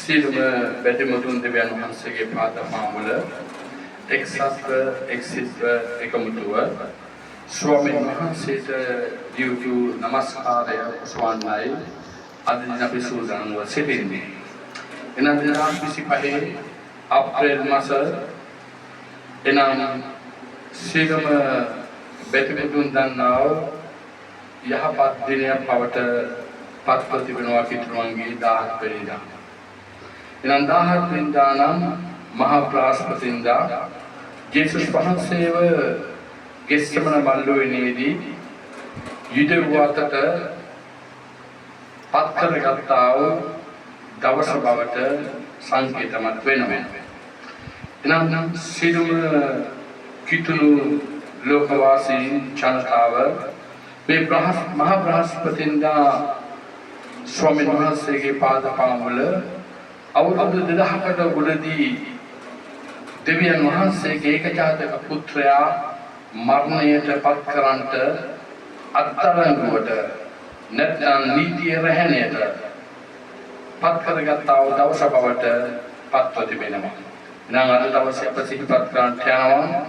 සියලුම බැතිමතුන් දෙවියන් වහන්සේගේ පාදපාමුල එක්සත්ව එක්සිත්ව එකමුතුව ස්වාමීන් වහන්සේට දියුතු නමස්කාරය ස්වාමීනයි අද දින අපි සූදානම්ව සිටින්නේ. එනම් 2025 අප්‍රේල් මාස එනම් සියලුම බැතිමතුන් දන්නා යහපත් දිනයක් බවට පත්ව තිබෙනවා කිතුරුවන්ගේ 17 වෙනිදා. එනම් 17 වෙනිදා නම් මහා ප්‍රාස්පතින්දා ජේසුස් වහන්සේව ගෙස්සමන මල්ලුවේදී යුදෙව්වාතට පත් කරගත්තා වූ දවස බවට සංකේතමත් වෙනවා. එනම් සියලුම කිතුණු ලෝකවාසීන් ජනතාව මේ මහා බ්‍රහස්පතින්දා ස්වාමීන් වහන්සේගේ පාදපාමුල අවුරුදු 2000කට උඩදී දෙවියන් වහන්සේගේ ඒකජාතක පුත්‍රයා මරණයට පත් කරන්නට අත්අඩංගුවට නැත්නම් නීතිය රැහැණයට පත් කරගත්තා වූ දවස බවට පත්ව තිබෙනවා. එනම් අද දවසේ අප සිහිපත් කරන්නට යනවා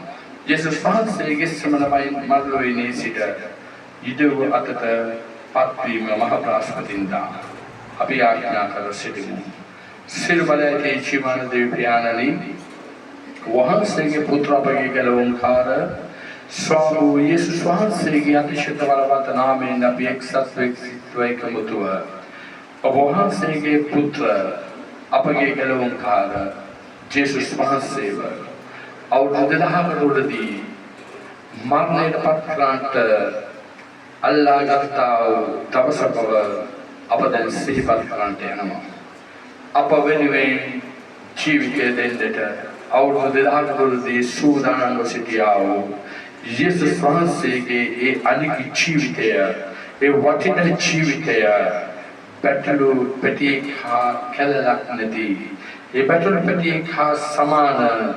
ජේසුස් වහන්සේගේ ශ්‍රමණවයින් මල්ලුවේදී සිට යුදෙව් අතට පත්වීම මහා ප්‍රාස්පතින්දා අපි ආඥා කර සිටිමු. සිල් බලයේ ජීවන දේව ප්‍රාණනි වහන්සේගේ පුත්‍ර අපගේ ගැලවුම්කාර ස්වාමී යේසුස් වහන්සේගේ අතිශය බලවත් නාමයෙන් අපි එක්සත් එකමුතුව ඔබ වහන්සේගේ පුත්‍ර අපගේ ගැලවුම්කාර ජේසුස් වහන්සේව අවුරුදු 2000කට උඩදී මරණයට පත් කරන්නට අල්ලා ගත්තා වූ දවස බව අප දැන් සිහිපත් කරන්නට යනවා. අප වෙනුවෙන් ජීවිතය දෙන්නට අවුරුදු 2000කට උඩදී සූදානම්ව සිටියා වූ යේසුස් වහන්සේගේ ඒ අනිත්‍ය ජීවිතය, ඒ වටිනා ජීවිතය පැටලු පැටියෙක් හා කැලලක් නැති, ඒ පැටලු පැටියෙක් හා සමාන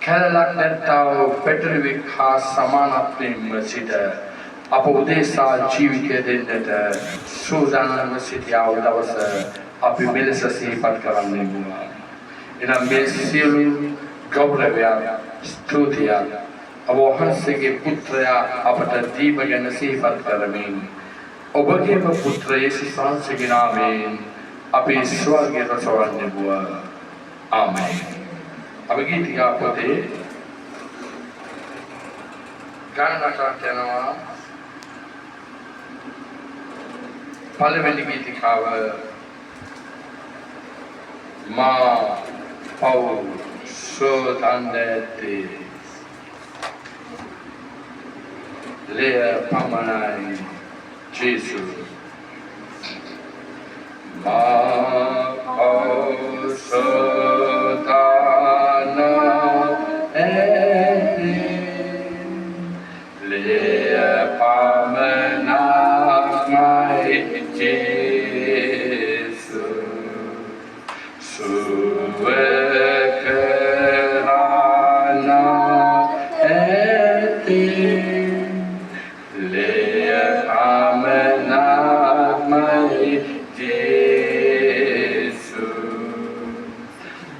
කැලලක් නැත්තා වූ පැටලුවෙක් හා සමානත්වයෙන්ම සිට අප උදෙසා ජීවිතය දෙන්නට සූදානම්ව සිටියා වූ දවස අපි මෙලෙස සිහිපත් කරන්නේ වුණා. එනම් මේ සියලු ගෞරවය ස්තුතිය ඔබ වහන්සේගේ පුත්‍රයා අපට දීම ගැන සිහිපත් කරමින් ඔබගේම පුත්‍ර යේසුස් වහන්සේගේ නාමයෙන් අපි ස්වර්ගයට සොවන්නේ වුණා. ආමේන්. අපි ගීතිකා පොතේ ගානකට යනවා. පළවෙනි ගීතිකාව මා පව් සෝතන්දේ ලේ පමණයි ජේසු මා පව් සෝතන්දේ ලේ පමණයි ජේසු සුවකරානා ඇති ලේ පමණයි ජේසු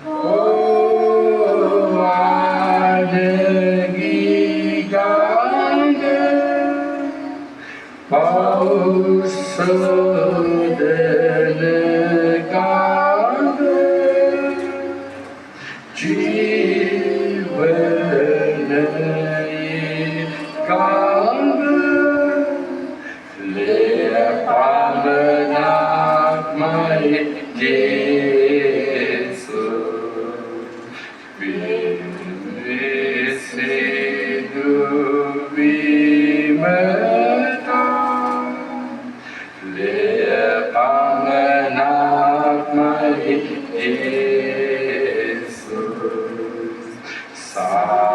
ඕ ආදගී ගාංග පෞසෝදන ගාංග ජීවනයේ ගාංග ලේ පමණයි ජේසු විසිදු විමතා ලේ පමණයි ජේසු සමාවත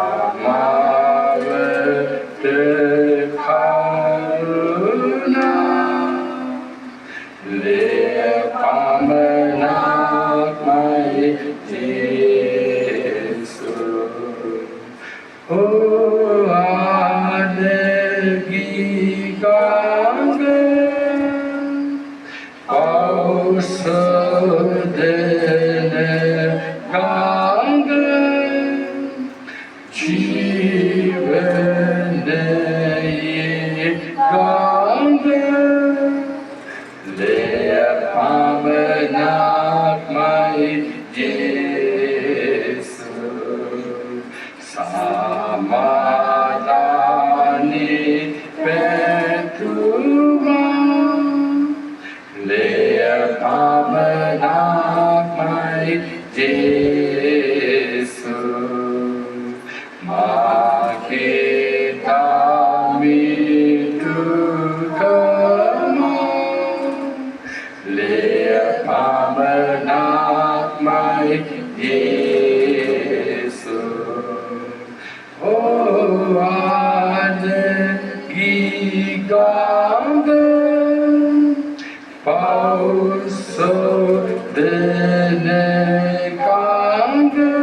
කරුණා ලේ පමණයි ජේසු ඕ ආදගී ගාංග පෞස sodene ganga jivane ganga le pavanak mai Yesu samadani petuma le pavanak mai Yesu makita mitukama le pavanak mai Yesu oh ane giganga pauso dene kanga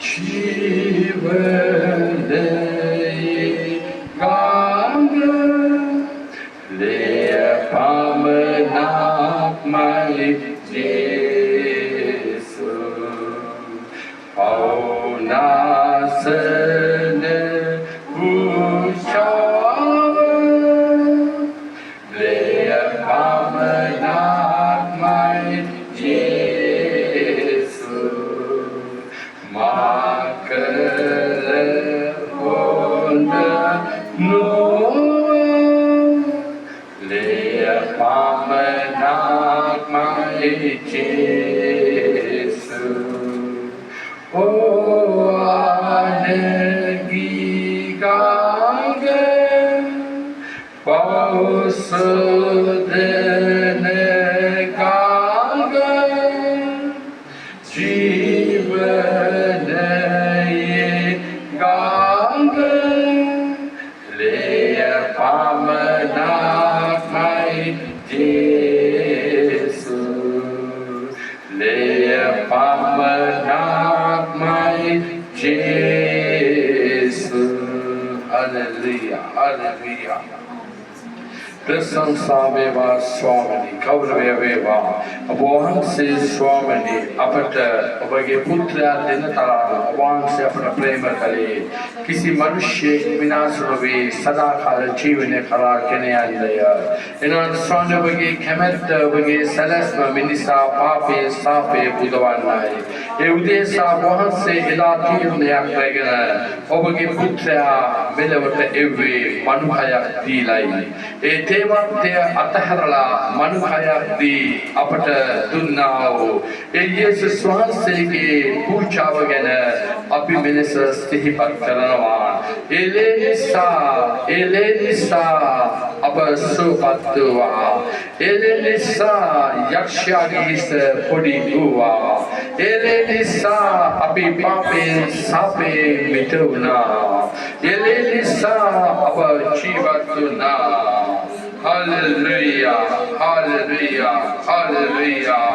jivane kanga le pavanak mai Yesu paunasane ushava le pavanak mai Yesu makale onda noa le pavanak mai Yesu oh anegiganga pausodene ganga jivane ganga le pavanak mai Yesu le pavanak mai Yesu hallelujah hallelujah प्रशंसा वेवा स्वामी गौरव वेवा अवान से स्वामी अपट अवगे पुत्र दिन तारा अवान से अपना प्रेम करे किसी मनुष्य विनाश रवे सदा काल जीवन खरा केने आंदया इनान स्वान वगे खेमत वगे सलस्म मिनिसा पापे सापे बुधवान नाय ए उदेसा वहां से इलाती ने आकरेगन अवगे पुत्र मेलवट एवे मनुखया दीलाई ए देवत्य अतहरला मनुखया दी අපට දුන්නා වූ ඒ යේසුස් වහන්සේගේ පූජාව ගැන අපි මෙලෙස සිහිපත් කරනවා. ඒ නිසා අප සුවපත් වූවා. ඒ නිසා යක්ෂයාගේ හිස පොඩි වූවා. ඒ නිසා අපි පාපයෙන් සාපේ මිදුණා. ඒ නිසා අප ජීවත් වුණා. Hallelujah, hallelujah, hallelujah.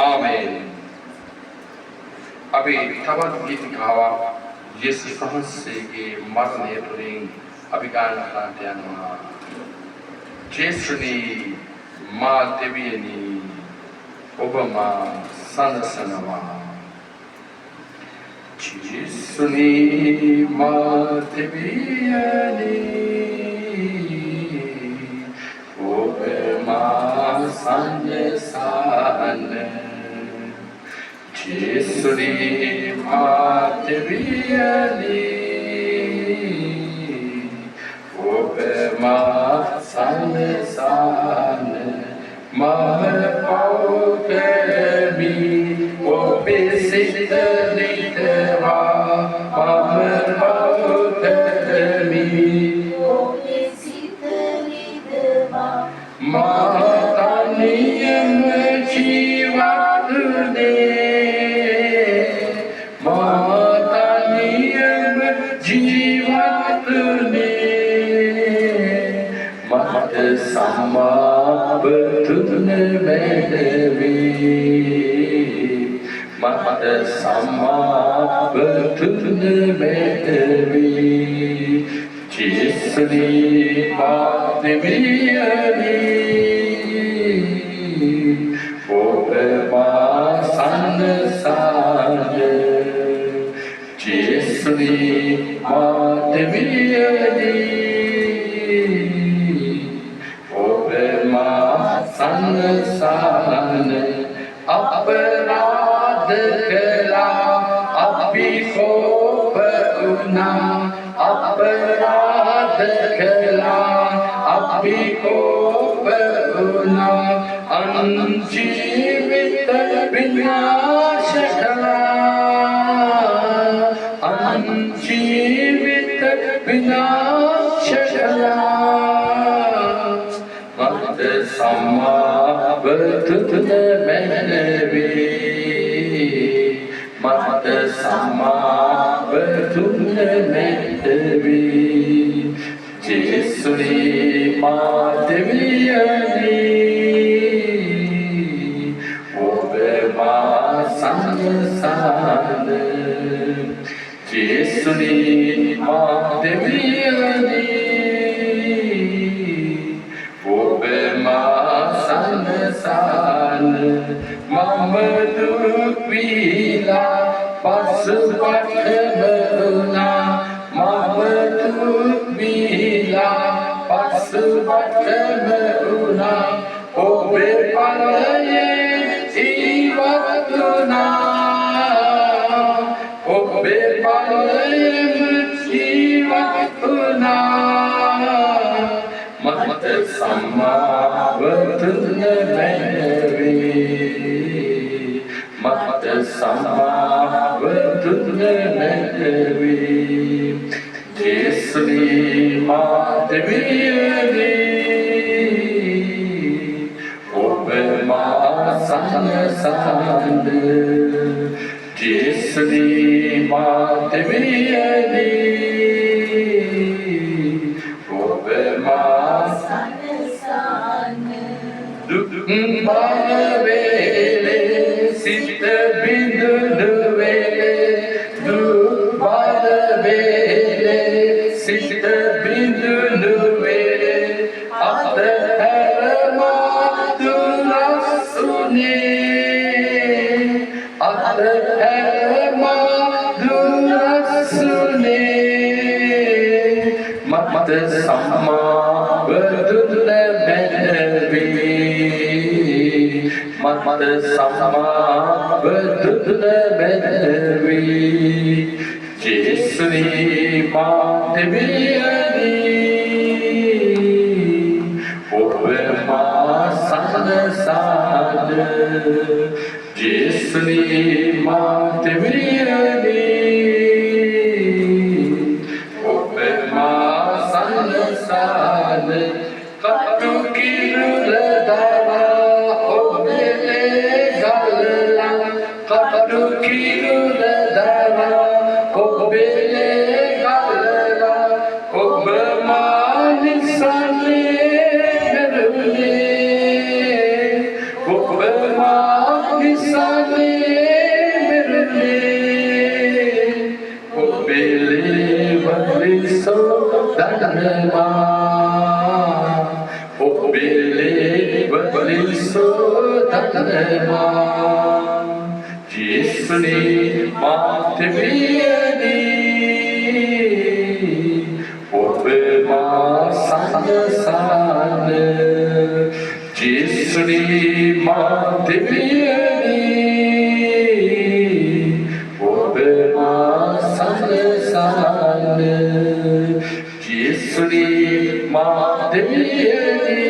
Amen. अभी तबत गीत गावा यीशु मसीह के मरने तुरिंग अभी गाना गाते हैं ना जेसुनी माँ देवियनी ओबमा सनसनवा जेसुनी माँ देवियनी ओबमा सनसनवा जेसुनी माँ देवियनी ओबमा सनसनवा माँ पाउकेमी ओबेसितलितवा माँ पाउकेमी मातानियम जीवादुने मातानियम जीवादुने मत समाबतुने मेवी मत समाबतुने मेवी जिसने बात मिली Obema Sanasana Jesuni Madhaviyani Obema Sanasana Aparadha Kala Apiko Pauna Aparadha Kala Apiko Pauna Anjivita Vinashakala Anjivita Vinashakala Mata Sama Bertutna Menavi Mata Sama Bertutna Menavi Jesuni Madhaviyani Obema Sanasana Jesuni Madhaviyani Obema Sanasana Mama Dukvila Pasupathamuna Mama Dukvila Pasupathamuna Obepalaye Ivatuna Obepalaye Ivatuna Mata Sama Vatuna Menavi Mata Sama Vatuna Menavi Jesuni Madhaviyani Obema Sanasana Jesuni Madhaviyani Obema Sanasana Dukbhavele Sita Bindu Vele Dukbhavele Sita Bindu Vele Atharama Durasune Atharama Durasune Mata Sama Bertutna Menavi Mata Sama Bertutna Menavi Jesuni Madhaviyani Obema Sanasana Jesuni Madhaviyani Obema Sanasana Katukirudara Obele Galala Katukirudara Obele Galala Obema Nisane Merule Obema Nisane Merule Obele Valiso Dhanma Obele Valiso Dhanma Jesuni Madhaviyani Obema Sanasana Jesuni Madhaviyani Obema Sanasana Jesuni Madhaviyani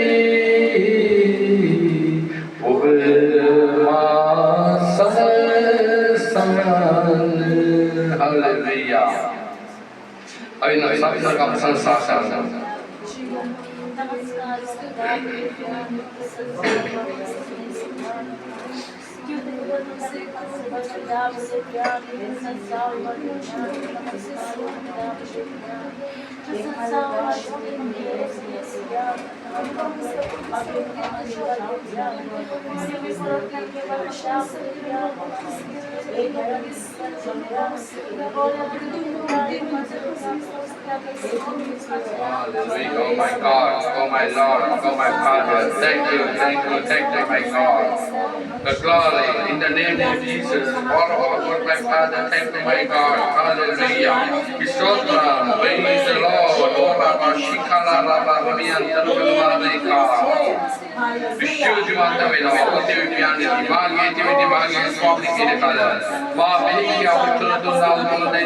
Obema Sanasana Hallelujah Ayun ang sabi ng kapasang-sasang Oh my God, oh my Lord, oh my Father, thank you, my God. the glory in the name of Jesus. All of our God, my Father, thank you, my God. Hallelujah. Isotra, praise the Lord. Oh, Rabba, Shikala, Rabba, Ramiyantarabhavareka. विश्वजीवंतमेना होते हुए ज्ञान दिमागे तेरे दिमागे स्वामी के निकाला माँ बेटी की outer तो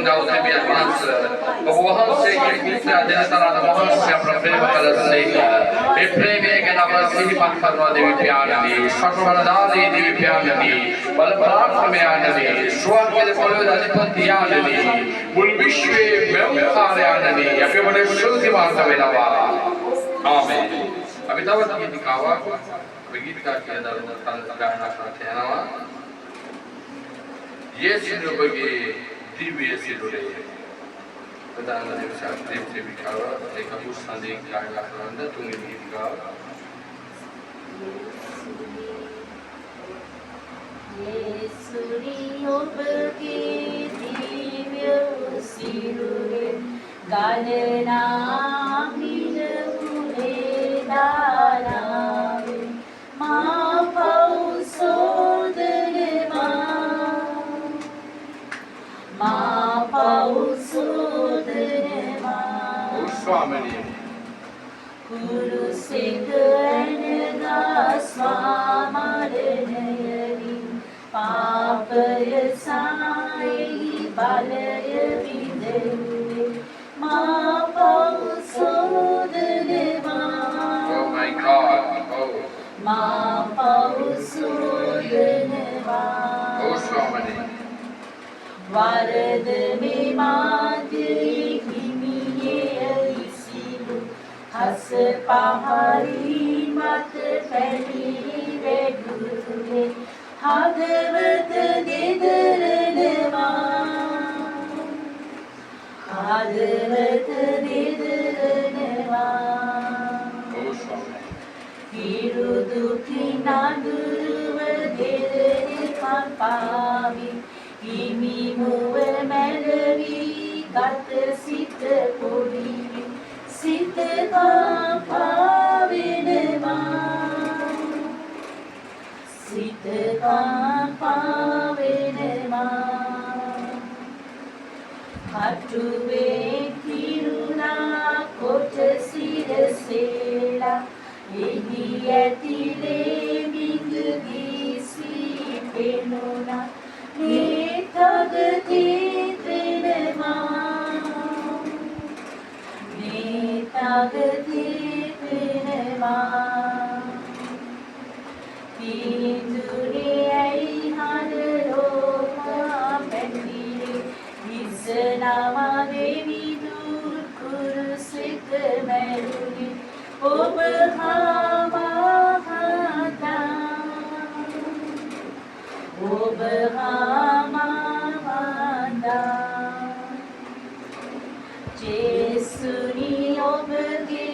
नाउ ते भी अज्ञात अब वहाँ से ये दूसरा दिन तारा वहाँ से अपना प्रेम कर से ये प्रेम एक ना बस ही बात करना देवी प्यार दी सर्वदारी देवी प्यार दी बल पराक्रम में आने दी स्वर्ग के पलों अधिपति आने दी बुल विश्व में उखाड़े आने दी अभी बड़े विश्वजीवंतमेना वाला आमीन अभी तब तक ये दिखावा गीत का के अंदर गाना करते हैं ना ये सिद्धो बगे दिव्य सिद्धो रे प्रधान देव शास्त्री से बिखावा एक उस संदेश गाना करना तुम्हें गीत का ये सूर्यों बगे दिव्य सिद्धो रे गाना Guru Sikhanada Swamadhanayari Papaya Sai Balaya Vidare Ma Pausodhaneva Oh my God, oh Ma Pausodhaneva Oh Swamini Varadame Madhya Himiye Isilu Has pahari mat pehli regule Hadavat didaraneva Hadavat didaraneva Hiru dukhi naduruva dirani kampavi Imi muva melavi kat sita podivi Sita pavinema Sita pavinema Hatuve kiruna kota sirasela Ehi atile minggi svipenuna Netagati trinema Netagati trinema Pindure ai hanaroka pendire Isanama devi dur kurusik meruni Obhamahata Obhamahata Jesuni obge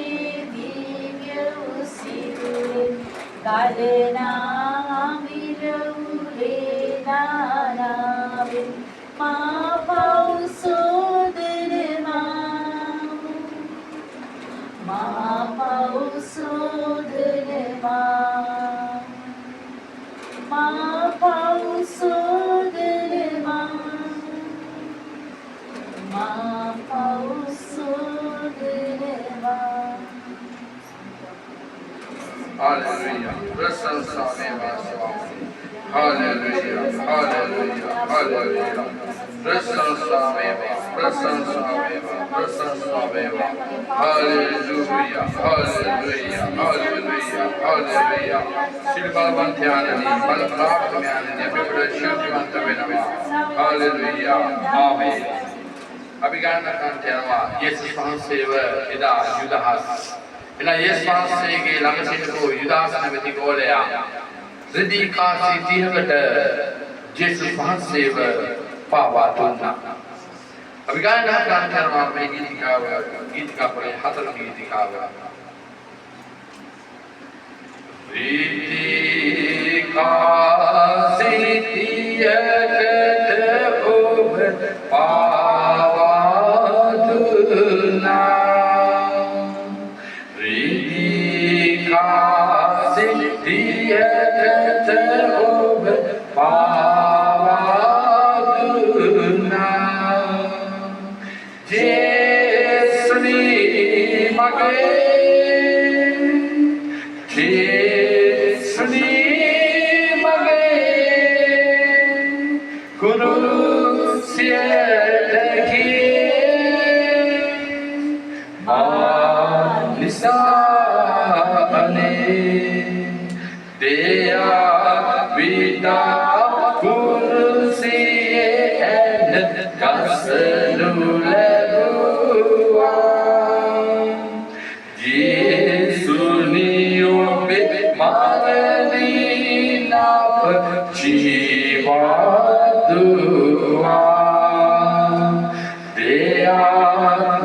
divya usire Galena amirure nanave Ma pausodhanema Ma pausodhanema Ma pausodhanema Ma pausodhanema Hallelujah. Prasansa meva Swami. Hallelujah. Hallelujah. Hallelujah. Prasansa meva. Prasansa meva. Prasansa meva. Hallelujah. Hallelujah. Hallelujah. Hallelujah. Silvavantyanani, Balaprakramyanani, Abhiprashyotivantavinava. Hallelujah. Amen. अभिगाना करते ये संसेव इदा युदास इना ये संसे के लंगसित को युदास ने विधि बोलेया रिद्धि का सिद्धि हट जिस संसेव पावातुना अभिगाना करते में गीत का पढ़े हाथल गीत का रिद्धि का सिद्धि हट Oh mage Jesuni mage Guru siyadaki Manisa ane Deya vida kursiye en kasaluleruan Yesuni obe marani nap jiva dua Deya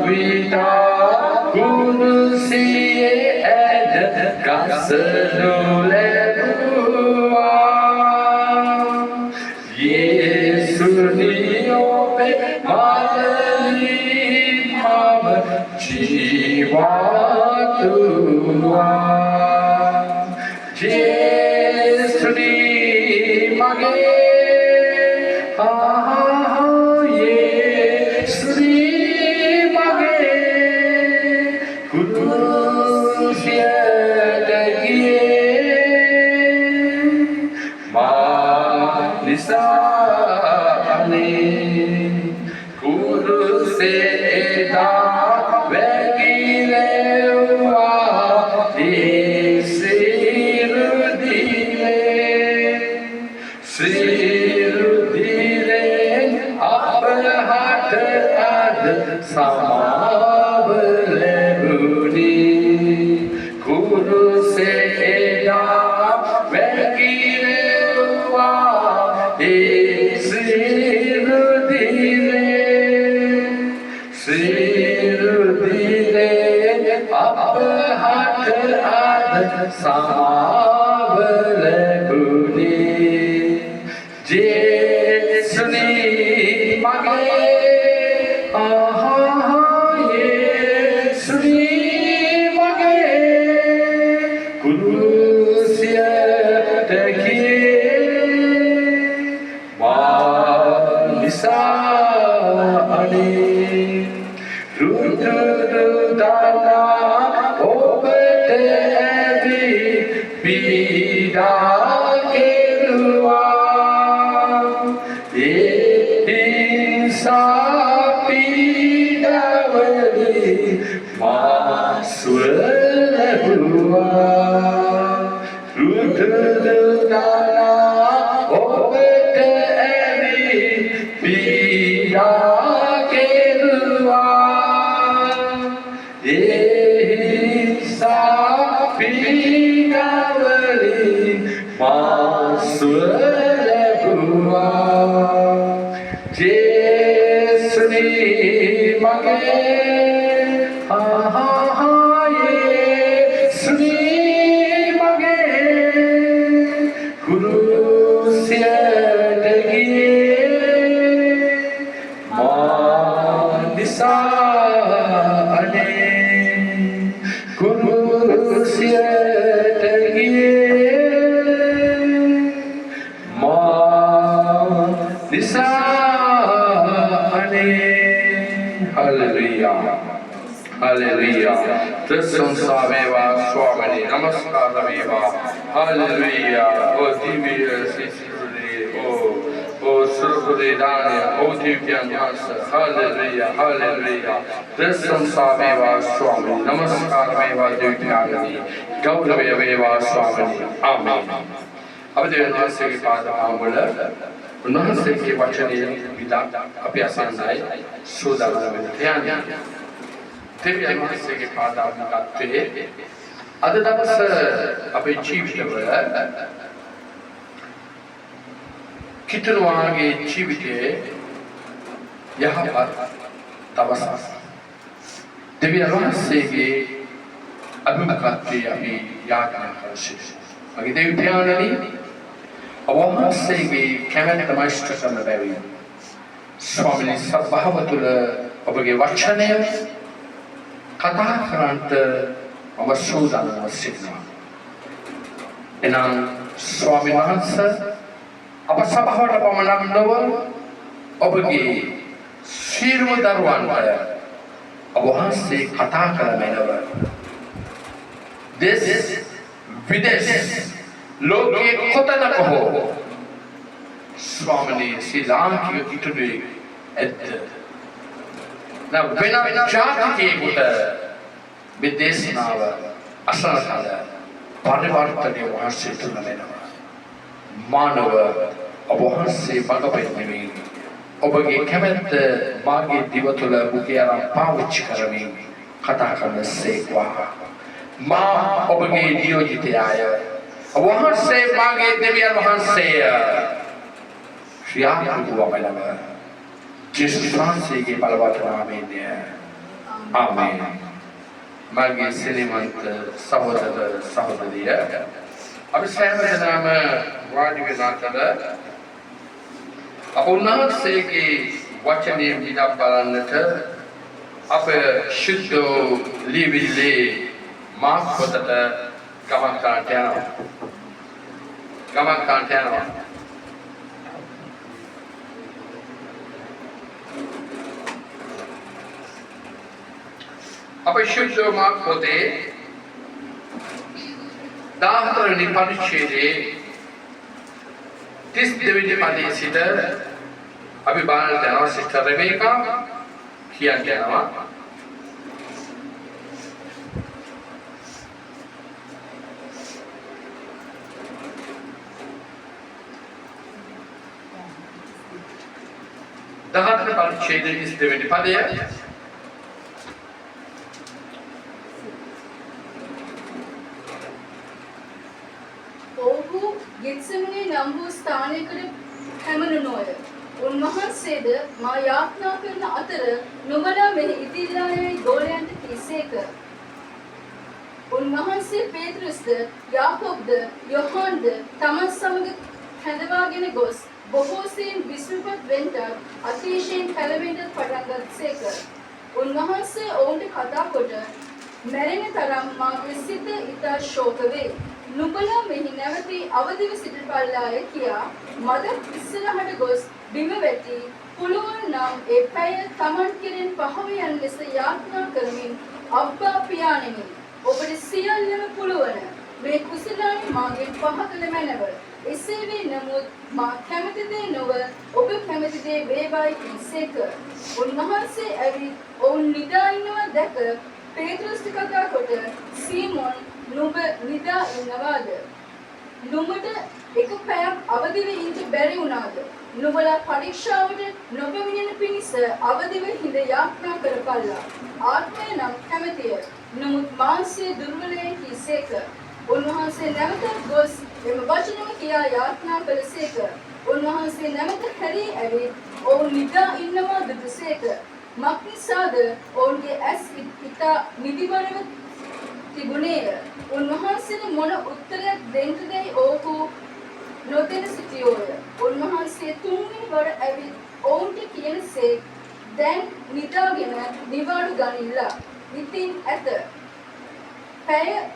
vida kursiye en kasaluleruan Yesuni obe marani nap jiva dua Yesuni mage Yesuni mage Guru siyadaki Manisa ane Guru seda vegilewa Sirudile apahat ad samavlebuni Guru seda vegilewa Sirudile apahat ad samavlebuni Jesuni mage Yesuni mage Guru siyadaki Manisa ane Rududana obete evi Bida kerua Sapidavali Maswalabua Rududana obete evi Bida kerua Sapidavali Maswalabua Jesuni mage Yesuni mage Guru siyadaki Manisa ane Guru siyadaki Manisa Hallelujah. Hallelujah. Prasansaveva Swamini. Namaskaraveva. Hallelujah. Oh Divya Sisuri. Oh Surguri Danya. Oh Divya Nyasa. Hallelujah. Hallelujah. Prasansaveva Swamini. Namaskaraveva Divya. Gauraveva Swamini. Amen. अब देवदास के बाद आंबला उन्होंने के वचन विदा अभ्यासन आए सोदाना में ध्यान देवदास के बाद आंबला ते अददास अपने जीवित वला कितनवागे जीवित यहाँ पर तबसा देवदास के अभिमुखते अभी याद न करशे अगे देवध्याननी අවහන්සේගේ කැමැත්ත මයිස්ට් කරන බැවින් ස්වාමීනි සබ්භාව තුළ ඔබගේ වචනය කතා කරන්නට ඔබ සූදානම් සිටිනවා. එනම් ස්වාමීන් වහන්සේ අප සභාවට පමණක් නොව ඔබගේ සියලුම දරුවන්ට අවහන්සේ කතා කළ මැනව දෙස් විදේශ ලෝකයේ කොතනක හෝ ස්වාමීනි ශ්‍රී ලාංකික ඉතුරුයි ඇත්ත වෙන ජාතිකයෙකුට මේ දේශනාව අසන කල පරිවර්තනය වහන්සේ තුළ වෙනවා මානව ඔබ වහන්සේ මඟ පෙන්වීම ඔබගේ කැමැත්ත මාගේ දිව තුළ මුගේ අරන් පාවිච්චි කරමින් කතා කරන සේක්වා මා ඔබගේ නියෝජිතයය ඔබ වහන්සේ මාගේ දෙවියන් වහන්සේය ක්‍රියාත්මක වූ ජේසුස් වහන්සේගේ බලවත් නාමයෙන්ය ආමේන් මාගේ සිනමන්ත සහෝදර සහෝදරිය අපි සෑම දෙනාම වාඩි වෙලා තද අප උන්වහන්සේගේ වචනය විනා බලන්නට අප ශුද්ධ ලිවිලේ මාක් පොතට ගමන් කරන්නට යනවා අප ශුද්ධ මාක් පොතේ 14 වෙනි පරිච්ඡේදයේ 32 වෙනි පදයේ සිට අපි බලන්න යනවා සිස්ටර් රෙබේකා කියන්නේ යනවා දහතර පරිච්ඡේදයේ 32 වෙනි පදය ගෙත්සෙමනේ නම් වූ ස්ථානයකට පැමිණුණෝය. උන්වහන්සේද මා යාඥා කරන අතර නුඹලා මෙහි ඉදිරිලා යයි ගෝලයන්ට කීසේක. උන්වහන්සේ පේතෘස්ද යාකෝබ්ද යොහන්ද තමන් සමග හැඳවාගෙන ගොස් බොහෝ සෙයින් විශ්වපත් වෙන්ට අතිශයින් කැළඹෙන්නට පටන් ගත්සේක. උන්වහන්සේ ඔවුන්ට කතා කොට මැරෙන තරම් මාගේ සිත ඉතා ශෝක වේ. නුඹලා මෙහි නැවතී අවදිව සිටිපල්ලාය කියා මද ඉස්සරහට ගොස් බිම වැටි පුළුවන් නම් ඒ පැය තමන් කෙරෙන් පහව යන ලෙස යාඥා කරමින් අබ්බා පියාණෙනි ඔබට සියල්ලම පුළුවන් මේ කුසලානි මාගෙන් පහ කළ මැනව එසේ වේ නමුත් මා කැමති දේ නොව ඔබ කැමති දේ වේවායි කීසේක. උන්වහන්සේ ඇවිත් ඔවුන් නිදා ඉන්නවා දැක පේතෘස්ට කතා කොට සීමොන් නුඹ නිදා ඉන්නවාද? නුඹට එක පැයක් අවදිව ඉන්න බැරි වුණාද? නුඹලා පරීක්ෂාවට නොපැමිණෙන පිණිස අවදිව හිඳ යාඥා කරපල්ලා. ආත්මය නම් කැමැතිය. නමුත් මාංශයේ දුර්වලයයි කීසේක. උන්වහන්සේ නැවත ගොස් එම වචනම කියා යාඥා කළසේක. උන්වහන්සේ නැවත හැරී ඇවිත් ඔවුන් නිදා ඉන්නවා දුටුසේක. මක්නිසාද ඔවුන්ගේ ඇස් ඉතා නිදිමරව තිබුණේය. උන්වහන්සේට මොන උත්තරයක් දෙන්නදැයි ඔවුහු නොදෙන සිටියෝය. උන්වහන්සේ තුන්වෙනි වර ඇවිත් ඔවුන්ට කියනසේ දැන් නිදාගෙන නිවාඩු ගනිල්ලා. ඉතින් ඇත. පැය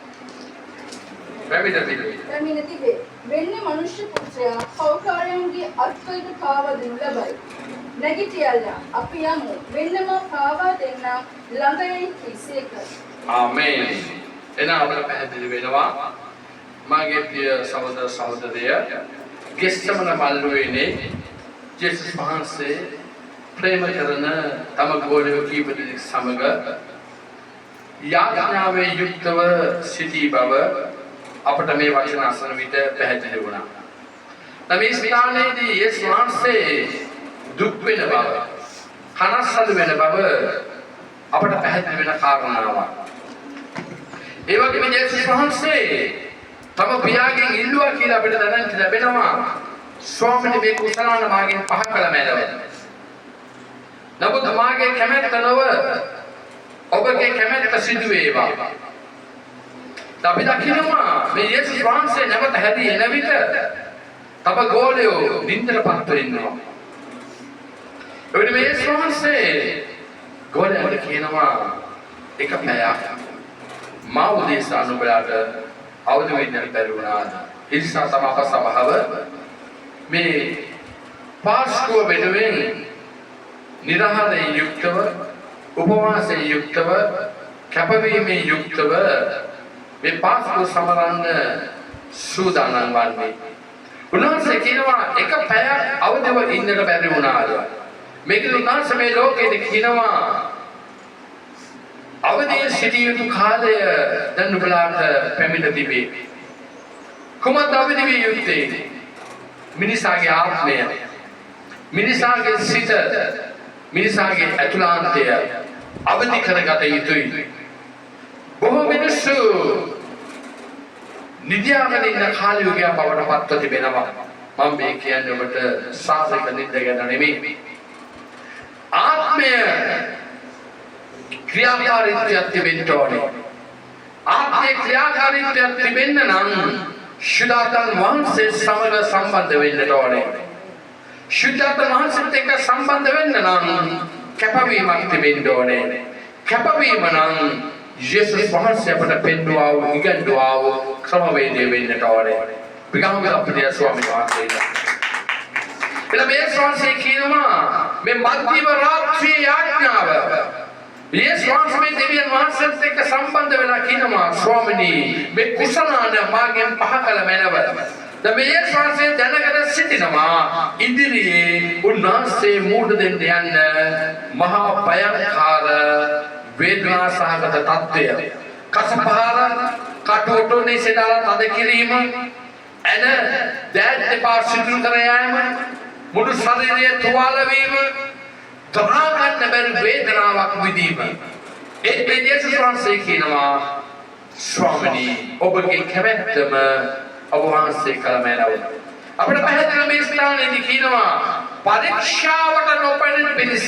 පැමිණ තිබේ. මෙන්න මනුෂ්‍ය පුත්‍රයා පෞකාරයන්ගේ අත්වලට පාවා දෙනු ලබයි. නැගිටියල්ලා අපි යමු. මෙන්න මා පාවා දෙන්න ළඟයි කීසේක. ආමේන්. එන අපට පැහැදිලි වෙනවා මාගේ ප්‍රිය සහෝදර සහෝදරිය ගෙස්තමන මල්ලුවේනේ ජේසුස් වහන්සේ ප්‍රේම කරන තම ගෝලයෝ කීප දෙනෙක් සමග යාඥාවේ යුක්තව සිටි බව අපට මේ වචන අසන විට පැහැදිලි වුණා. මේ ස්ථානයේදී යේසුස් වහන්සේ දුක් වෙන බව, කනස්සලු වෙන බව අපට පැහැදිලි වෙන කාරණාවක්. ඒ වගේම යේසුස් වහන්සේ තම පියාගෙන් ඉල්ලුවා කියලා අපිට දැනගන්න ලැබෙනවා. ස්වාමීනි මේ කුසලාන මාගෙන් පහ කළ මැනව. නමුත් මාගේ කැමැත්ත නොව ඔබගේ කැමැත්ත සිදු වේවා. අපි දකිනවා මේ යේසුස් වහන්සේ නැවත හැදී එන විට තම ගෝලයෝ නින්දටපත් වෙනවා. ඒ යේසුස් වහන්සේ ගෝලයන්ට කියනවා එක පැයක් මා උදෙසා නුඹලාට අවදි වෙන්න බැරි වුණා. ඒ නිසා තමයි අප සභාව මේ පාස්කුව වෙනුවෙන් නිරහරේ යුක්තව උපවාසයේ යුක්තව කැපවීමේ යුක්තව මේ පාස්කු සමරන්න සූදානම් වන්නේ. උන්වහන්සේ කියනවා එක පැයක් අවදිව ඉන්නට බැරි වුණාද? මේක උන්වහන්සේ මේ ලෝකෙට කියනවා අවදියේ සිටිය යුතු කාලය දැන් නුඹලාට පැමිණ තිබේ. කොහොමද අවදි විය යුත්තේ? මිනිසාගේ ආත්මය, මිනිසාගේ සිත, මිනිසාගේ ඇතුළාන්තය අවදි කරගත යුතුයි. බොහෝ මිනිස්සු නිදියාගෙන ඉන්න කාලයෝගයා බවට පත්ව තිබෙනවා. මම මේ කියන්නේ ඔබට සාසනික නිද්ද ගැන නෙමෙයි. ආත්මය ක්‍රියාකාරීත්වයක් තිබෙන්න ඕනේ. ආත්මේ ක්‍රියාකාරීත්වයක් තිබෙන්න නම් ශුද්ධාත්ම වහන්සේ සමග සම්බන්ධ වෙන්න ඕනේ. ශුද්ධාත්ම වහන්සේත් එක්ක සම්බන්ධ වෙන්න නම් කැපවීමක් තිබෙන්න ඕනේ. කැපවීම නම් යේසුස් වහන්සේ අපට පෙන්වුවා වූ ඉගැන්වුවා වූ ක්‍රමවේදය වෙන්නට ඕනේ. පිටාම අපේ ස්වාමීන් වහන්සේ. එළ මේ ස්වාමීන් කියනවා මේ මධ්‍යම රාත්‍රියේ යාඥාව. යේසුස් වහන්සේ දෙවියන් වහන්සේත් එක්ක සම්බන්ධ වෙලා කියනවා ස්වාමීනි මේ කුසලාන මාගෙන් පහ කළ මැනව. දැන් මේ යේසුස් වහන්සේ දැනගෙන සිටිනවා ඉදිරියේ උන්වහන්සේ මූඩ දෙන්න යන මහා භයංකාර වේදනා සහගත තත්ත්වය. කසපහර කටෝටෝනේ සෙදාලා තද කිරීම එන දැත් දෙපා සිදුරු කර යාම මුළු ශරීරය තුවාල වීම දරා ගන්න බැරි වේදනාවක් විඳීම. ඒ යේසුස් වහන්සේ කියනවා ස්වාමීනි ඔබගේ කැමැත්තම ඔබ වහන්සේ කළ මැනව. අපිට පැහැදිලිව මේ ස්ථානයේදී කියනවා පරීක්ෂාවට නොපැමිණ පිණිස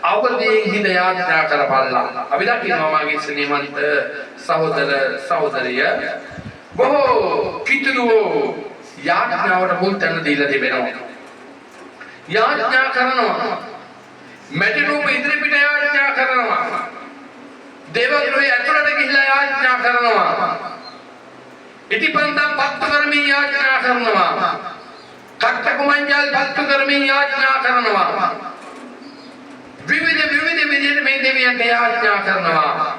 අවදීන් හිඳ යාත්‍රා කරපල්ලා. අපි දකිනවා මාගේ ස්නේහවන්ත සහෝදර සහෝදරිය බොහෝ කිතුණුවෝ යාඥාවට මුල් තැන දීලා තිබෙනවා. යාඥා කරනවා. මැටි රූප ඉදිරිපිට යාඥා කරනවා. දේවගෘහයේ ඇතුළට ගිහිලා යාඥා කරනවා. ඉටිපන්දම් පත්තු කරමින් යාඥා කරනවා. කට්ටකුමංජල් පත්තු කරමින් යාඥා කරනවා. විවිධ විදිහට මේ දෙවියන්ට යාඥා කරනවා.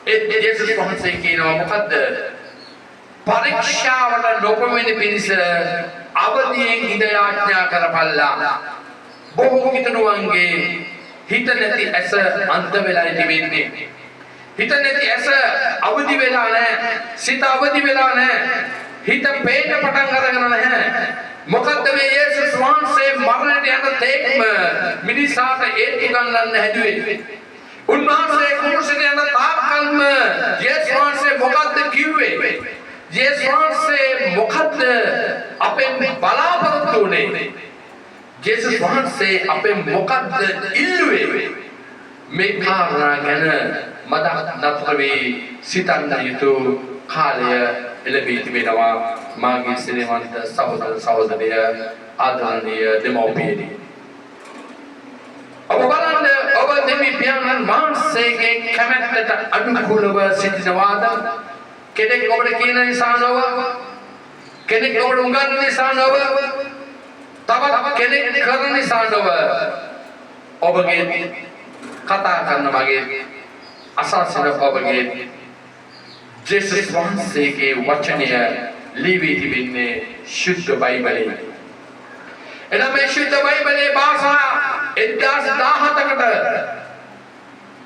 ඒ යේසුස් වහන්සේ කියනවා මොකද්ද? පරීක්ෂාවට නොපැමිණ පිණිස අවදියෙන් ඉඳ යාඥා කරපල්ලා. බොහෝ කිතුණුවන්ගේ හිත නැති ඇස අන්ධ වෙලා තිබෙන්නේ. හිත නැති ඇස අවදි වෙලා නැහැ. සිත අවදි වෙලා නැහැ. හිත පේන්න පටන් අරගෙන නැහැ. මොකද්ද මේ යේසුස් වහන්සේ මරණයට යන තෙක්ම මිනිසාට ඒත් උගන්වන්න හැදුවේ. උන්වහන්සේ කුරුසට යන තාක්කල්ම යේසුස් වහන්සේ මොකද්ද කිව්වේ? යේසුස් වහන්සේ මොකද්ද අපෙන් බලාපොරොත්තු වුනේ? යේසුස් වහන්සේ අපෙන් මොකද්ද ඉල්ලුවේ? මේ කාරණා ගැන මදක් නතර වී සිතන්න යුතු කාලය එළඹී තිබෙනවා. මාගේ ස්නේහවන්ත සහෝදර සහෝදරිය ආදරණීය දෙමව්පියනි. ඔබ බලන්න ඔබ දෙවියන් වහන්සේගේ කැමැත්තට අනුකූලව සිටිනවාද? කෙනෙක් ඔබට කියන නිසා නොව, කෙනෙක් ඔබට උගන්වන නිසා නොව, තවත් කෙනෙක් කරන නිසා නොව ඔබගේ කතා කරන මගේ අසාසන ඔබගේ ජේසුස් වහන්සේගේ වචනය ලිවී තිබෙන්නේ ශුද්ධ බයිබලයේ. එනම් මේ ශුද්ධ බයිබලයේ භාෂා 1017කට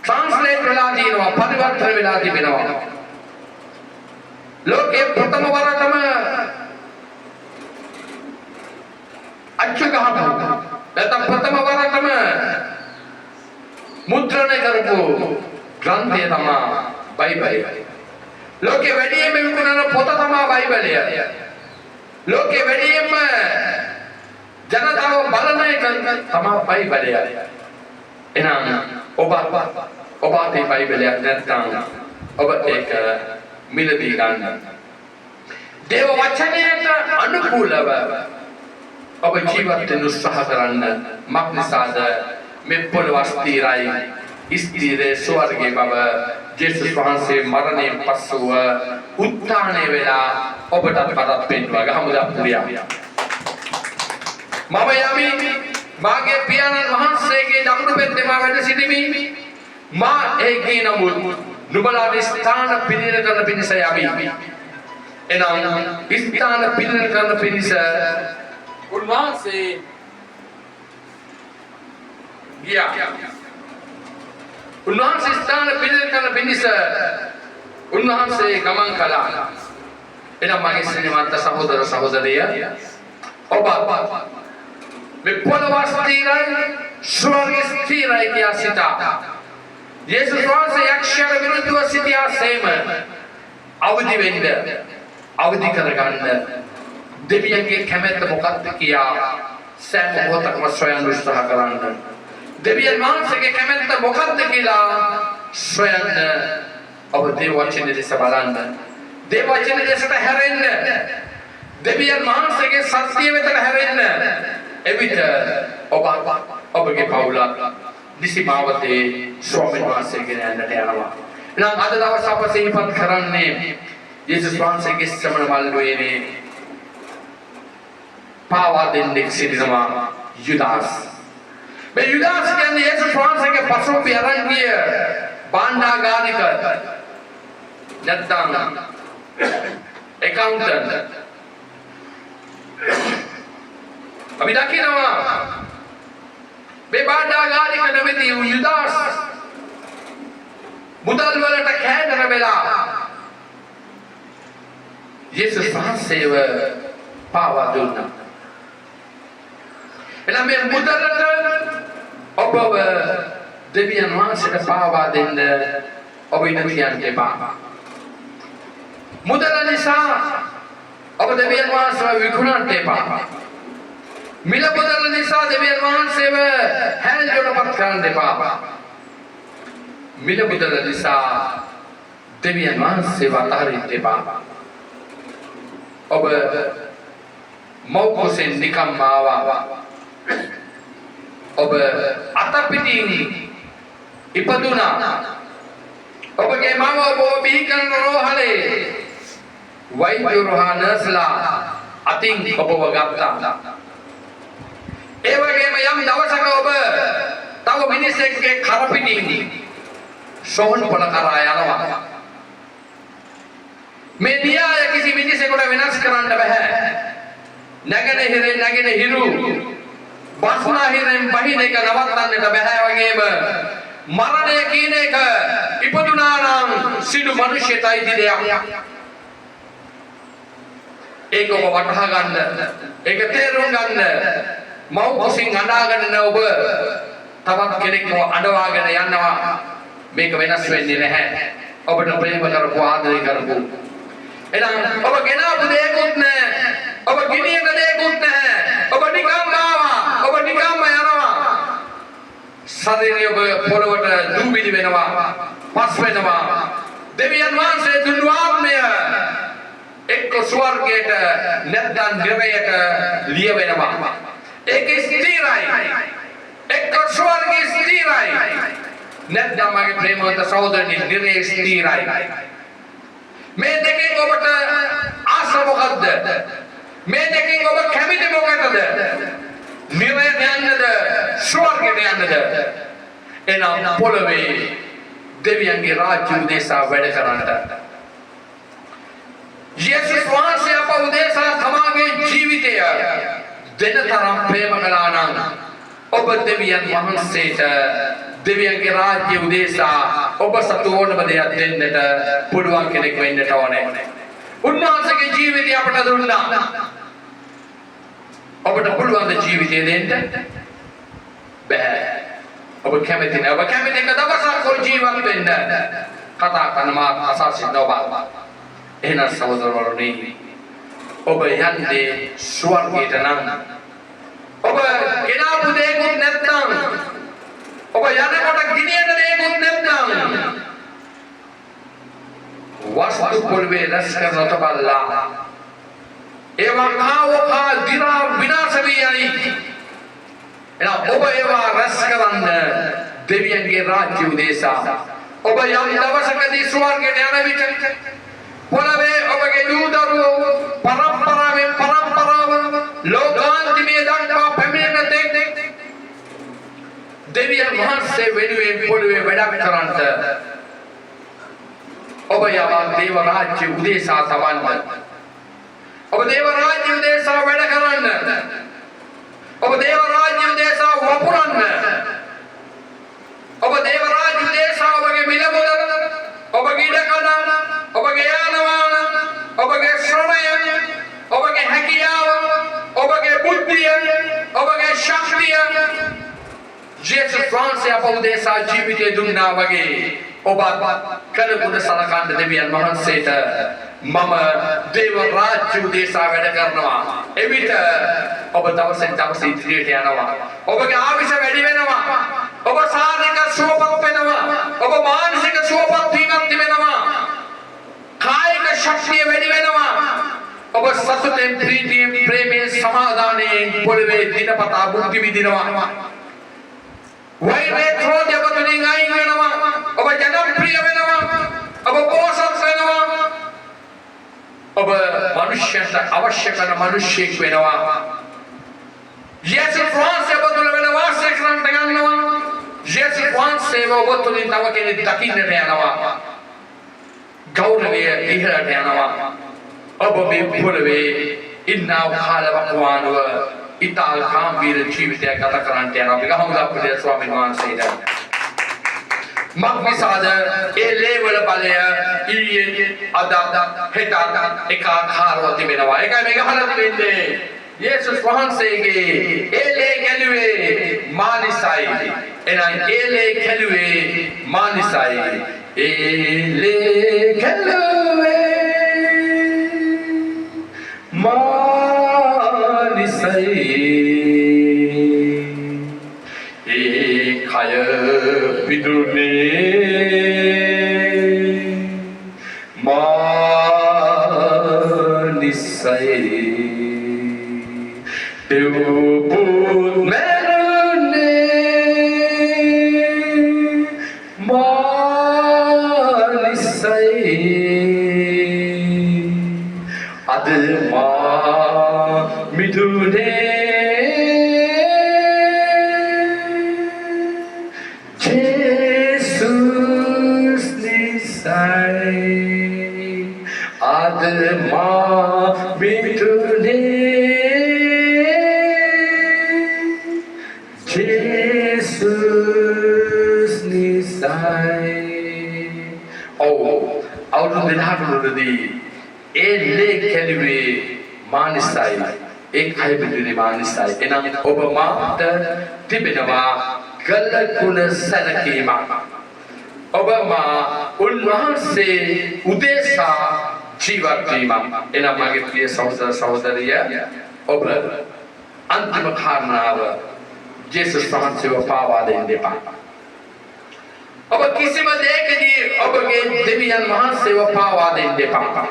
ට්‍රාන්ස්ලේට් වෙලා තියෙනවා, පරිවර්තන වෙලා තිබෙනවා. ලෝකයේ ප්‍රථම වරටම අච්චු ගහපු නැත්නම් ප්‍රථම වරටම මුද්‍රණය කරපු ග්‍රන්ථය තමයි බයිබලය. ලෝකේ වැඩියෙන්ම විකුණන පොත තමයි බයිබලය. ලෝකේ වැඩියෙන්ම ජනතාව බලන එක තමයි බයිබලය. එහෙනම් ඔබ අතේ බයිබලයක් නැත්නම් ඔබ ඒක මිලදී ගන්න. දේව වචනයට අනුකූලව ඔබ ජීවත් වෙන්න උත්සාහ කරන්න. මක්නිසාද මේ පොළොව ස්ථිරයි. ස්ථිරේ ස්වර්ගයේ බව ජේසුස් වහන්සේ මරණයෙන් පසුව උත්ථානය වෙලා ඔබට පරත් පෙන්වුවා. ගහමුද අප්‍රියා. මම යමි මාගේ පියාණන් වහන්සේගේ දකුණු පැත්තේ මා වැඩ සිටිමි. මා ඒකේ නමුත් නුඹලාට ස්ථාන පිළියෙල කරන පිණිස යමි. එනම් ස්ථාන පිළියෙල කරන පිණිස උන්වහන්සේ ගියා. උන්වහන්සේ ස්ථාන පිළියෙල කරන පිණිස උන්වහන්සේ ගමන් කළා. එනම් මගේ ස්නේහවන්ත සහෝදර සහෝදරිය ඔබ මේ පොළොව ස්ථිරයි ස්වර්ගය ස්ථිරයි කියා සිතා යේසුස් වහන්සේ යක්ෂයාට විරුද්ධව සිටියාසේම අවදි වෙන්න අවදි කරගන්න දෙවියන්ගේ කැමැත්ත මොකක්ද කියා සෑම මොහොතකම සොයන උත්සාහ කරන්න. දෙවියන් වහන්සේගේ කැමැත්ත මොකක්ද කියලා සොයන්න ඔබ දේව වචනේ දෙස බලන්න. දේව වචනේ දෙසට හැරෙන්න. දෙවියන් වහන්සේගේ සත්‍ය වෙතට හැරෙන්න. එවිට ඔබගේ පවුලත් නිසිමාවතේ ස්වාමීන් වහන්සේගෙන යන්නට යනවා. එහෙනම් අද දවස් අප සිහිපත් කරන්නේ යේසුස් වහන්සේගේ සමන මල්ලුවේනේ පාවා දෙන්නෙක් සිටිනවා යුදාස්. මේ යුදාස් කියන්නේ යේසුස් වහන්සේගේ පසුපි අරන් ගිය භාණ්ඩාගාරික නැත්නම් accountant. අපි දකිනවා මේ භාණ්ඩාගාරික නැමැති යුදාස් මුදල් වලට කෑදර වෙලා යේසුස් වහන්සේව පාවා දුන්නා. එනම් මේ මුදලට ඔබව දෙවියන් වහන්සේට පාවා දෙන්න ඔබ ඉන්න කියන්න එපා. මුදල නිසා ඔබ දෙවියන් වහන්සේව විකුණන්න එපා. මිල මුදල නිසා දෙවියන් වහන්සේව හැල්ලුවටපත් කරන්න එපා. මිල මුදල නිසා දෙවියන් වහන්සේව අතහරින්න එපා. ඔබ මෞකසෙන් නිකම් ආවා. ඔබ අතපිටින් ඉපදුනා. ඔබගේ මව ඔබ බිහි කරන රෝහලේ වෛද්‍යවරු හා නර්ස්ලා අතින් ඔබව ගත්තා. ඒ වගේම යම් දවසක ඔබ තව මිනිසෙක්ගේ කරපිටින් සෝන්පල කරා යනවා. මේ න්‍යාය කිසි මිනිසෙකුට වෙනස් කරන්න බෑ. නැගෙනහිරෙන් නැගෙනහිරු බස්නාහිරෙන් බහින එක නවත්තන්නට බෑ. වගේම මරණය කියන එක ඉපදුනා නම් සිළු මිනිසෙටයි දෙයක්. ඒක ඔබ වටහා ගන්න. ඒක තේරුම් ගන්න. මව් කුසින් අඬාගෙන ඔබ තවත් කෙනෙක්ව අඬවාගෙන යනවා. මේක වෙනස් වෙන්නේ නැහැ. ඔබට ප්‍රේම කරපු ආදරය කරපු. එහෙනම් ඔබ ගෙනාපු දෙයක්වත් නැහැ. ඔබ ගිනියන දෙයක්වත් නැහැ. ඔබ නිකම්ම ආවා. ඔබ නිකම්ම යනවා. ශරීරය ඔබ පොළවට දූවිලි වෙනවා. පස් වෙනවා. දෙවියන් වහන්සේ දුන්නු ආත්මය එක්ක ස්වර්ගයට නැත්නම් නිරයට ලිය වෙනවා. ඒක ස්ථිරයි. එක්ක ස්වර්ගය ස්ථිරයි. නැත්නම් මගේ ප්‍රේමවන්ත සහෝදරනි නිරේ ස්ථිරයි. මේ දෙකෙන් ඔබට ආස මොකද්ද? මේ දෙකෙන් ඔබ කැමති මොකටද? නිරයට යන්නද? ස්වර්ගයට යන්නද? එනම් පොළවේ දෙවියන්ගේ රාජ්‍ය උදෙසා වැඩ කරන්නට යේසුස් වහන්සේ අප උදෙසා තමාගේ ජීවිතය දෙන තරම් ප්‍රේම කළා නම් ඔබ දෙවියන් වහන්සේට දෙවියන්ගේ රාජ්‍ය උදෙසා ඔබ සතු ඕනම දෙයක් දෙන්නට පුළුවන් කෙනෙක් වෙන්නට ඕනේ. උන්වහන්සේගේ ජීවිතය අපට දුන්නා. ඔබට පුළුවන් ද ජීවිතය දෙන්න? බෑ. ඔබ කැමති නැහැ. ඔබ කැමති එක දවසක් කො ජීවත් වෙන්න. කතා කරන මා අසාසින් ඔබ. එහෙනම් සහෝදරවරුනි ඔබ යන්නේ ස්වර්ගයට නම් ඔබ ගෙනාපු දෙයක්වත් නැත්නම් ඔබ යනකොට ගිනියන දෙයක්වත් නැත්නම් වස්තු පොළවේ රැස් කරන තබල්ලා ඒවා කාවකා දිනා විනාශ වී යයි. එහෙනම් ඔබ ඒවා රැස් කරන්න දෙවියන්ගේ රාජ්‍ය උදෙසා ඔබ යම් දවසකදී ස්වර්ගයට යන විට පොළවේ ඔබගේ දූ දරුවෝ පරම්පරාවෙන් පරම්පරාව ලෝකාන්තිමේ දක්වා පැමිණෙන තෙක් දෙවියන් වහන්සේ වෙනුවෙන් පොළවේ වැඩක් කරන්නට ඔබ යවා දේව රාජ්‍ය උදෙසා තවන්න ඔබ දේව රාජ්‍ය උදෙසා වැඩ කරන්න ඔබ දේව රාජ්‍ය උදෙසා වපුරන්න ඔබ දේව රාජ්‍ය උදෙසා ඔබගේ මිල මුදල් ඔබගේ ඉඩකඩ ඔබගේ යාන වාහන ඔබගේ ශ්‍රමය ඔබගේ හැකියාව ඔබගේ බුද්ධිය ඔබගේ ශක්තිය ජේසුස් වහන්සේ අප උදෙසා ජීවිතය දුන්නා වගේ ඔබ කලකුණ සලකන්න දෙවියන් වහන්සේට මම දේව රාජ්‍ය උදෙසා වැඩ කරනවා එවිට ඔබ දවසෙන් දවස ඉදිරියට යනවා ඔබගේ ආවිෂ වැඩි වෙනවා ඔබ ශාරීරික සුවපත් වෙනවා ඔබ මානසික සුවපත් වීමක් තිබෙනවා කායික ශක්තිය වැඩි වෙනවා ඔබ සතුටෙන් ප්‍රීතියෙන් ප්‍රේමයෙන් සමාදානයෙන් පොළවේ දිනපතා භුක්ති විඳිනවා වෛරය ක්‍රෝධය ඔබ තුලින් අයින් වෙනවා ඔබ ජනප්‍රිය වෙනවා ඔබ පෝෂක වෙනවා ඔබ මනුෂ්‍යයන්ට අවශ්‍ය කරන මිනිසෙක් වෙනවා යේසුස් වහන්සේ ඔබ තුල වෙන වාසය කරන්නට ගන්නවා යේසුස් වහන්සේ ඔබ තුලින් තව කෙනෙක් දකින්නට යනවා ගෞරවය ඉහළට යනවා ඔබ මේ පොළවේ ඉන්නා කාලවකවානුව ඉතාල කාම්බීර ජීවිතයක් ගත කරන්නට යනවා අපි ගහමු අපේ ස්වාමීන් වහන්සේට මක්නිසාද ඒ ලේවල බලය ඊයේ අද හෙට එකාකාරව තිබෙනවා ඒකයි මේක අහලා තිබෙන්නේ යේසුස් වහන්සේගේ ඒ ලේ ගැලුවේ මානිසයි එනයි ඒ ලේ ගැලුවේ මානිසයි ඒ ලේ ගැලුවේ මානිසයි ඒ කය විදුනේ මානිසයි දෙව්පුත් මරුනේ මානිසයි අද මා මිදුනේ Jesus nisai ad ma bitune Jesus nisai oh අවුරුදු 14 ඒ ලේ කැලුවේ මානසයි ඒ කය බිඳුනේ මානසයි එනම් ඔබ මාට තිබෙනවා ගලකුණ සැලකීමක් ඔබ මා උන්වහන්සේ උදෙසා ජීවත් වීමක් එනම් මගේ ප්‍රිය සහෝදර සහෝදරිය ඔබ අන්තිම කාරණාව ජේසුස් වහන්සේව පාවා දෙන්න එපා ඔබ කිසිම දෙයකදී ඔබගේ දෙවියන් වහන්සේව පාවා දෙන්න එපා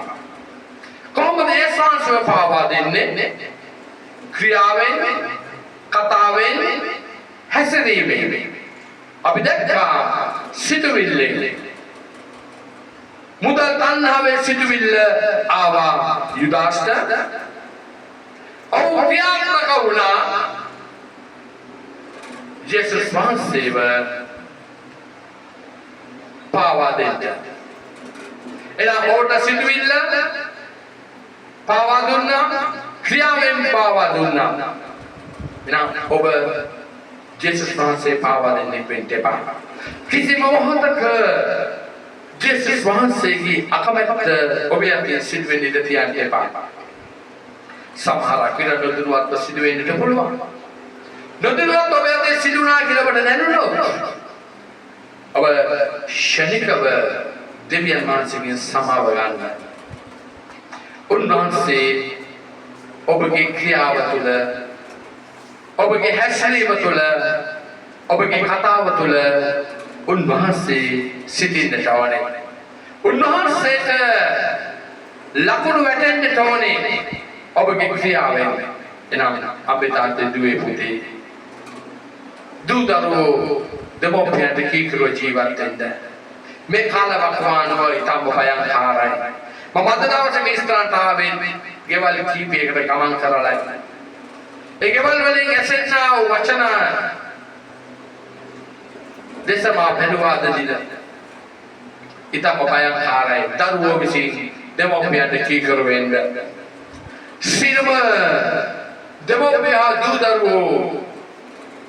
කොහොමද ඒ සංස්ව පාවා දෙන්නේ ක්‍රියාවෙන් කතාවෙන් හැසිරීමෙන් අපි දැක්කා සිතුවිල්ලෙන් මුදල් තණ්හාවේ සිතුවිල්ල ආවා යුදාස්ට ඔව් ක්‍රියාත්මක වුණා ජේසුස් වහන්සේව පාවා දෙන්න එලා ඕට සිතුවිල්ල පාවා දුන්නා ක්‍රියාවෙන් පාවා දුන්නා එනම් ඔබ ජේසුස් වහන්සේ පාවා දෙන්නේ වෙන්න එපා කිසිම මොහොතක ජේසුස් වහන්සේගේ අකමැත්ත ඔබේ අතේ සිදු වෙන්න ඉඩ තියන්න එපා සමහරක් විට නොදැනුවත්ව සිදු වෙන්නට පුළුවන් නොදැනුවත් ඔබේ අතේ සිදු වුණා කියලා ඔබට දැනුණොත් ඔබ ශනිකව දෙවියන් වහන්සේගෙන් සමාව ගන්න උන්වහන්සේ ඔබගේ ක්‍රියාව තුළ ඔබගේ හැසිරීම තුළ ඔබගේ කතාව තුළ උන්වහන්සේ සිටින්නට ඕනේ උන්වහන්සේට ලකුණු වැටෙන්නට ඕනේ ඔබගේ ක්‍රියාවෙන් එනම් අපේ තාත්තේ දුවේ පුතේ දූ දරුවෝ දෙමෝපියන්ට කීකරුව ජීවත් වෙන්න මේ කාලවකවානුව ඉතාම භයංකාරයි මම අද දවසේ මේ ස්ථානට ආවේ ගෙවල් කීපයකට ගමන් කරලා ඒ ගෙවල් වලින් ඇසෙනා වූ වචන දෙසමා බැලුවාද දින ඊටම භයංකාරයි දරුවෝ විසින් දෙමව්පියන්ට කීකරු වෙන්න සිනම දෙමව්පියා දූ දරුවෝ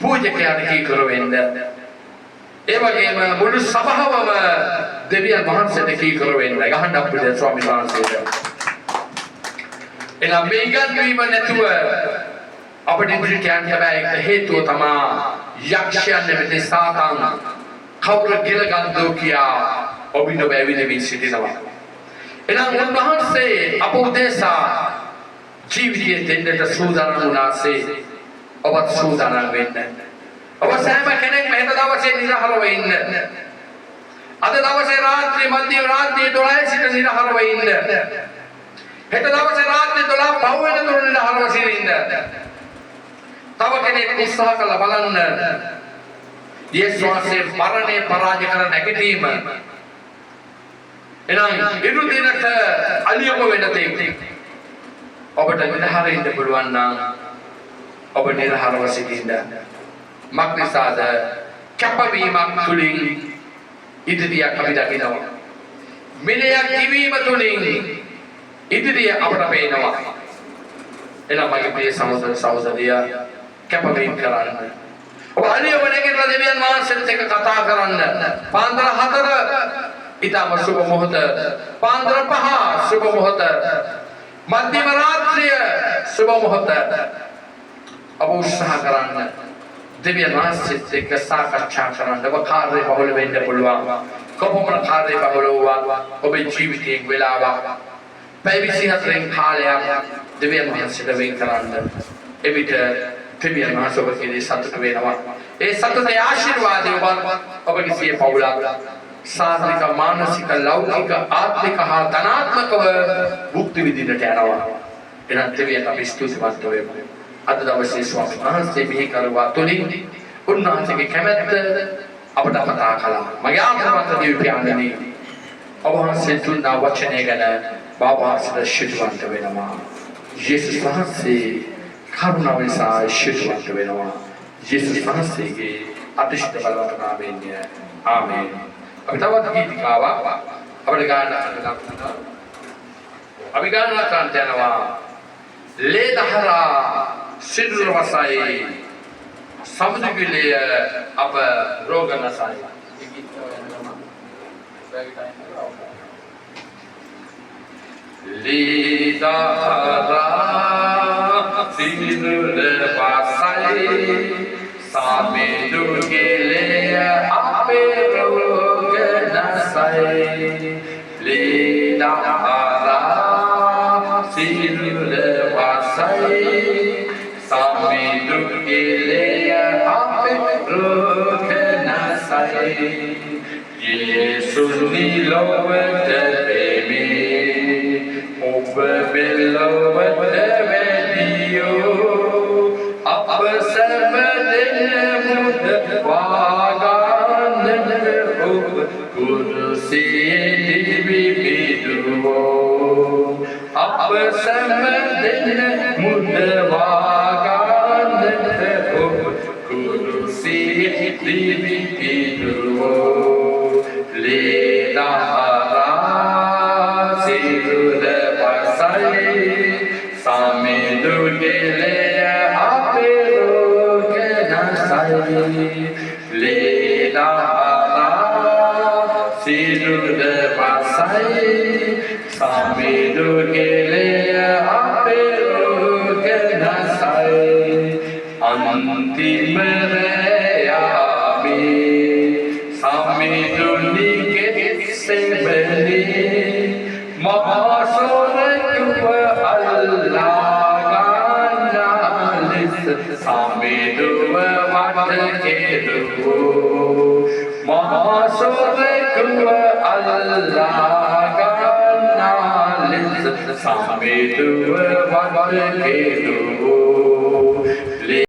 පූජකයන්ට කීකරු වෙන්න ඒ වගේම මුළු සභාවම දෙවියන් වහන්සේට කීකරු වෙන්න ගහන්න අපිට ස්වාමීන් වහන්සේට එනම් මේ ඉගැන්වීම නැතුව අපිට ඉදිරියට යන්න බෑ ඒක හේතුව තමයි යක්ෂයන් නැමැති සාතන් කවුරු ගිලගන්දෝ කියා ඔබින බැවිලෙමින් සිටිනවා එනම් උන්වහන්සේ අප උදෙසා ජීවිතයේ දෙන්නට සූදානම් වුණාසේ ඔබත් සූදානම් වෙන්න ඔබ සෑම කෙනෙක්ම හෙට දවසේ නිරහරව ඉන්න අද දවසේ රාත්‍රියේ මධ්‍යම රාත්‍රියේ 12 සිට නිරහරව ඉන්න හෙට දවසේ රාත්‍රියේ 12 පහු වෙන තුරු නිරහරව සිටින්න තව කෙනෙක් උත්සාහ කළා බලන්න යේසුස් වහන්සේ මරණය පරාජය කර නැගීම එනම් ඉරු දිනට අලියම වෙන තෙක් ඔබට නිරහර ඉන්න පුළුවන් නම් ඔබ නිරහරව සිටින්න මක්නිසාද කැපවීමක් තුලින් ඉදිරියක් අපි දකිනවා මිලයක් කිවීම තුලින් ඉදිරිය අපට පේනවා එනම් මගේ ප්‍රිය සහෝදර සහෝදරියා කැපවීම කරන්න ඔබ අලියම නැගිටලා දෙවියන් වහන්සේත් එක්ක කතා කරන්න පාන්දර 4 ඊටම සුබ මොහොත පාන්දර 5 සුබ මොහොත මධ්‍යම රාත්‍රිය සුබ මොහොත ඔබ උත්සාහ කරන්න දෙවියන් වහන්සේත් එක්ක සාකච්ඡා කරන්න ඔබ කාර්ය බහුල වෙන්න පුළුවන් කොහොමද කාර්ය බහුල වුණා ඔබේ ජීවිතයේ වෙලාවක් පැය 24 කාලයක් දෙවියන් වහන්සේට වෙන් කරන්න එවිට දෙවියන් වහන්සේ ඔබගේ සතුට වෙනවා ඒ සතුටේ ආශිර්වාදය ඔබගේ සිය පවුලක් සාත්‍වික මානසික ලෞකික ආත්මික හා ධනාත්මකව භුක්ති විඳින්නට යනවා එනම් දෙවියන් අපි ස්තුතිවන්ත වෙමු අද දවසේ ස්වාමීන් වහන්සේ මෙහි කරුවා තුලින් උන්වහන්සේගේ කැමැත්ත අපට කතා කළා මගේ ආත්මවන්ත දෙවි පියාණනි ඔබ වහන්සේ දුන්නා වචනය ගැන බාබාසට ශිතුවන්ත වෙනවා යේසුස් වහන්සේ කරුණාව නිසා ශිතුවන්ත වෙනවා යේසුස් වහන්සේගේ අතිශය බලවත් නාමයෙන් ආමේන් අපි තවත් ගීතිකාවක් අපිට ගායනා කරනවා අපි ගායනා කරන්න යනවා ලේ දහරා සිදුර වසයි සමුදුගිලිය අප රෝග නසයි ලේ දහරා සිදුර වසයි සමුදුගිලිය අප රෝග නසයි ලේ දහරා සිදුර වසයි සමිදුගිලිය අපේ රෝග නසයි යේසුස් නිලොවට දෙමි ඔබ බෙලොවට වැඩියෝ අප සැම දෙමුද වාගන්නට ඔබ කුරුසියේ විවිදුවෝ අප සැම දෙමුද වාගන්නට ඔබ කුරුසියේ විවිදුවෝ ලේ දහරා සිදුර වසයි සමිදුගිලිය අපේ රෝග නසයි ලේ දහරා සිදුර වසයි සමිදුගිලිය අපේ රෝග නසයි අන්තිම රැයාමේ සමිදුනි කෙසෙබලි මහසොරකුව අල්ලාගන්නාලිස් සමිදුව වටකෙරුවෝ මහසොරකුව අල්ලාගන්නාලිස් සමිදුව වටකෙරුවෝ